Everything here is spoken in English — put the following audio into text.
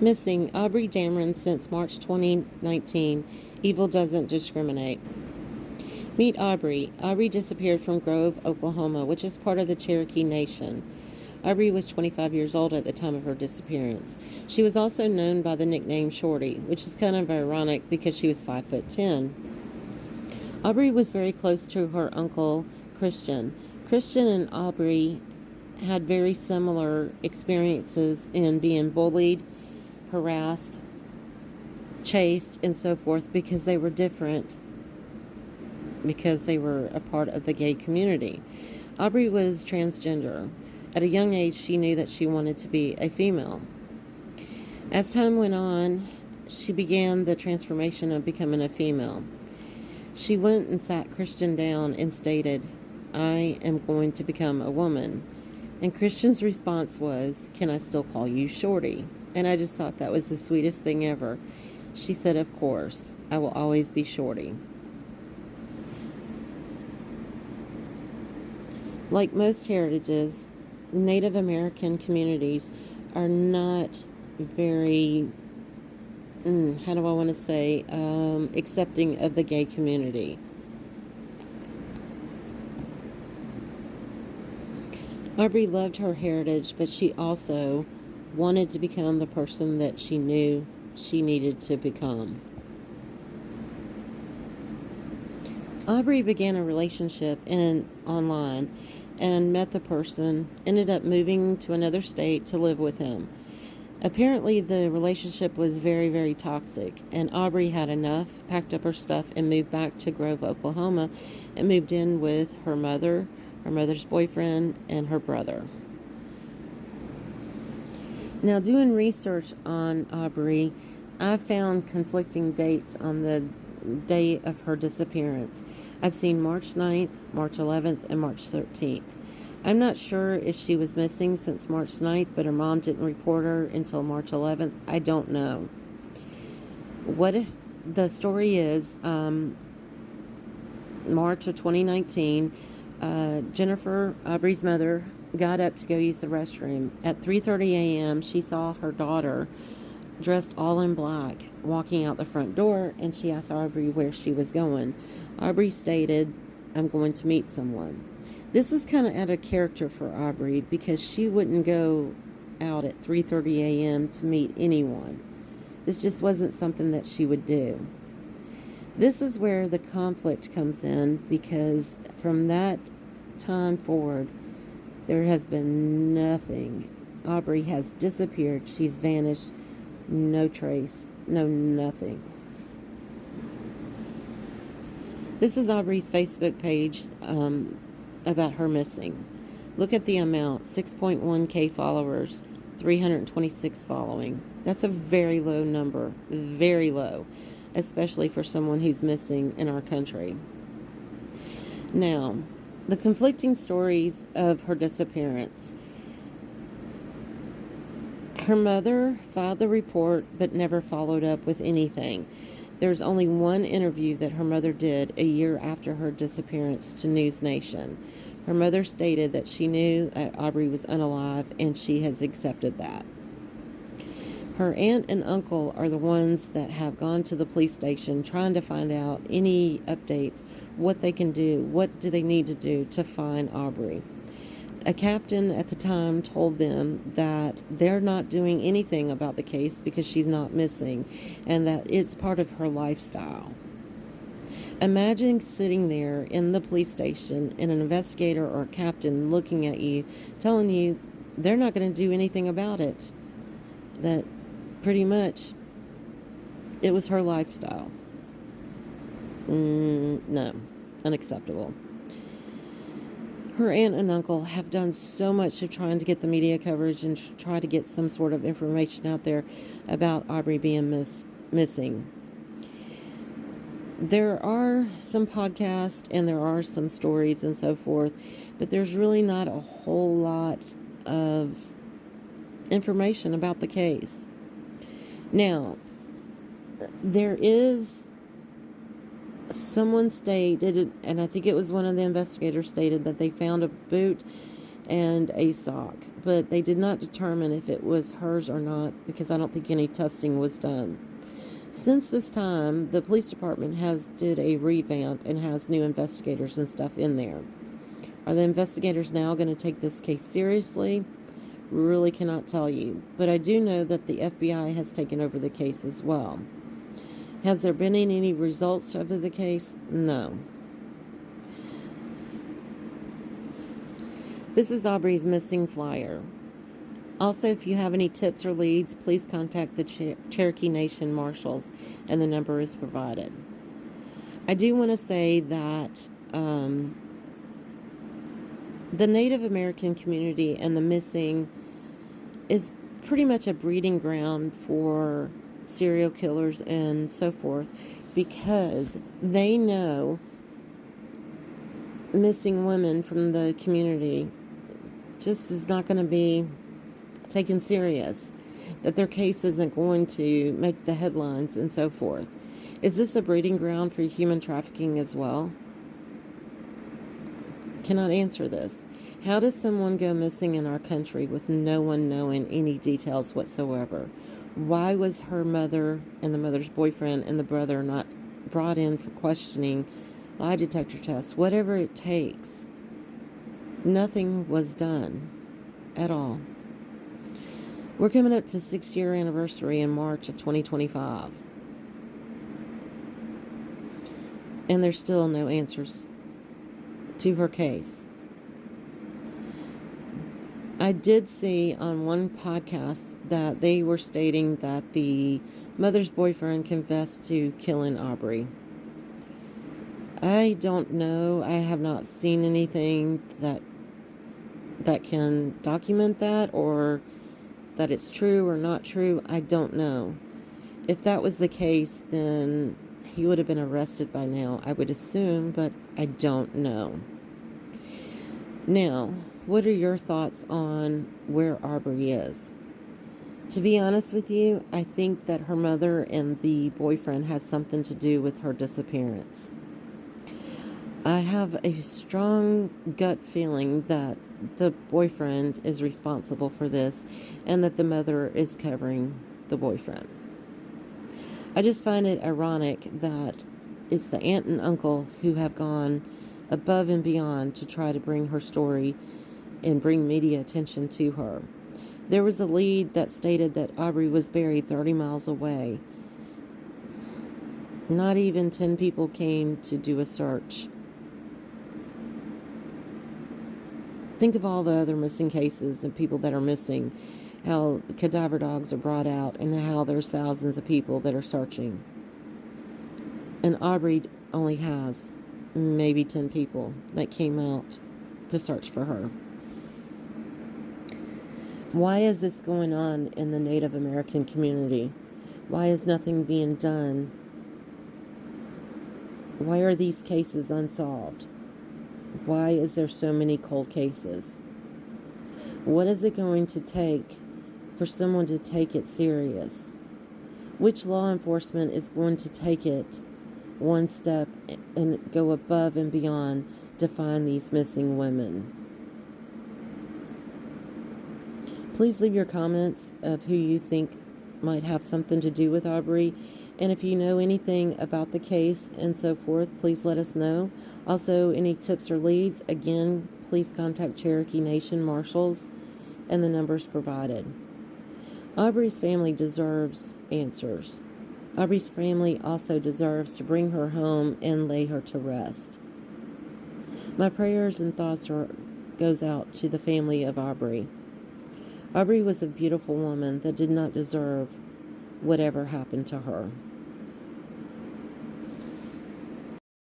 Missing Aubrey Dameron since March 2019. Evil doesn't discriminate. Meet Aubrey. Aubrey disappeared from Grove, Oklahoma, which is part of the Cherokee Nation. Aubrey was 25 years old at the time of her disappearance. She was also known by the nickname Shorty, which is kind of ironic because she was 5'10". Aubrey was very close to her uncle, Christian. Christian and Aubrey had very similar experiences in being bullied, harassed, chased, and so forth because they were different, because they were a part of the gay community. Aubrey was transgender. At a young age, she knew that she wanted to be a female. As time went on, she began the transformation of becoming a female. She went and sat Christian down and stated, "I am going to become a woman." And Christian's response was, "Can I still call you Shorty?" And I just thought that was the sweetest thing ever. She said, "Of course, I will always be Shorty." Like most heritages, Native American communities are not very, how do I want to say, accepting of the gay community. Aubrey loved her heritage, but she also wanted to become the person that she knew she needed to become. Aubrey began a relationship online and met the person, ended up moving to another state to live with him. Apparently, the relationship was very, very toxic, and Aubrey had enough, packed up her stuff, and moved back to Grove, Oklahoma, and moved in with her mother, her mother's boyfriend, and her brother. Now, doing research on Aubrey, I found conflicting dates on the day of her disappearance. I've seen March 9th, March 11th, and March 13th. I'm not sure if she was missing since March 9th, but her mom didn't report her until March 11th. I don't know. What if the story is, March of 2019, Jennifer, Aubrey's mother, got up to go use the restroom. At 3:30 a.m., she saw her daughter dressed all in black walking out the front door, and she asked Aubrey where she was going. Aubrey stated, "I'm going to meet someone." This is kind of out of character for Aubrey because she wouldn't go out at 3:30 a.m. to meet anyone. This just wasn't something that she would do. This is where the conflict comes in, because from that time forward, there has been nothing. Aubrey has disappeared. She's vanished. No trace. No nothing. This is Aubrey's Facebook page about her missing. Look at the amount. 6.1K followers. 326 following. That's a very low number. Very low. Especially for someone who's missing in our country. Now, the conflicting stories of her disappearance. Her mother filed the report but never followed up with anything. There's only one interview that her mother did a year after her disappearance to News Nation. Her mother stated that she knew that Aubrey was unalive, and she has accepted that. Her aunt and uncle are the ones that have gone to the police station trying to find out any updates, what they can do, what do they need to do to find Aubrey. A captain at the time told them that they're not doing anything about the case because she's not missing, and that it's part of her lifestyle. Imagine sitting there in the police station and an investigator or a captain looking at you, telling you they're not going to do anything about it. That pretty much it was her lifestyle. No, unacceptable. Her aunt and uncle have done so much of trying to get the media coverage and try to get some sort of information out there about Aubrey being missing. There are some podcasts and there are some stories and so forth, but there's really not a whole lot of information about the case. Now, there is someone stated, and I think it was one of the investigators stated, that they found a boot and a sock, but they did not determine if it was hers or not because I don't think any testing was done. Since this time, the police department has did a revamp and has new investigators and stuff in there. Are the investigators now going to take this case seriously? Really cannot tell you, but I do know that the FBI has taken over the case as well. Has there been any results of the case? No. This is Aubrey's missing flyer. Also, if you have any tips or leads, please contact the Cherokee Nation Marshals, and the number is provided. I do want to say that the Native American community and the missing is pretty much a breeding ground for serial killers and so forth, because they know missing women from the community just is not going to be taken serious, that their case isn't going to make the headlines and so forth. Is this a breeding ground for human trafficking as well? Cannot answer this. How does someone go missing in our country with no one knowing any details whatsoever? Why was her mother and the mother's boyfriend and the brother not brought in for questioning, lie detector tests, whatever it takes? Nothing was done at all. We're coming up to 6-year anniversary in March of 2025. And there's still no answers to her case. I did see on one podcast that they were stating that the mother's boyfriend confessed to killing Aubrey. I don't know. I have not seen anything that can document that, or that it's true or not true. I don't know. If that was the case, then he would have been arrested by now, I would assume, but I don't know. Now, what are your thoughts on where Aubrey is? To be honest with you, I think that her mother and the boyfriend had something to do with her disappearance. I have a strong gut feeling that the boyfriend is responsible for this and that the mother is covering the boyfriend. I just find it ironic that it's the aunt and uncle who have gone above and beyond to try to bring her story and bring media attention to her. There was a lead that stated that Aubrey was buried 30 miles away. Not even 10 people came to do a search. Think of all the other missing cases and people that are missing, how cadaver dogs are brought out, and how there's thousands of people that are searching. And Aubrey only has maybe 10 people that came out to search for her. Why is this going on in the Native American community? Why is nothing being done? Why are these cases unsolved? Why is there so many cold cases? What is it going to take for someone to take it serious? Which law enforcement is going to take it one step and go above and beyond to find these missing women? Please leave your comments of who you think might have something to do with Aubrey. And if you know anything about the case and so forth, please let us know. Also, any tips or leads, again, please contact Cherokee Nation Marshals and the numbers provided. Aubrey's family deserves answers. Aubrey's family also deserves to bring her home and lay her to rest. My prayers and thoughts goes out to the family of Aubrey. Aubrey was a beautiful woman that did not deserve whatever happened to her.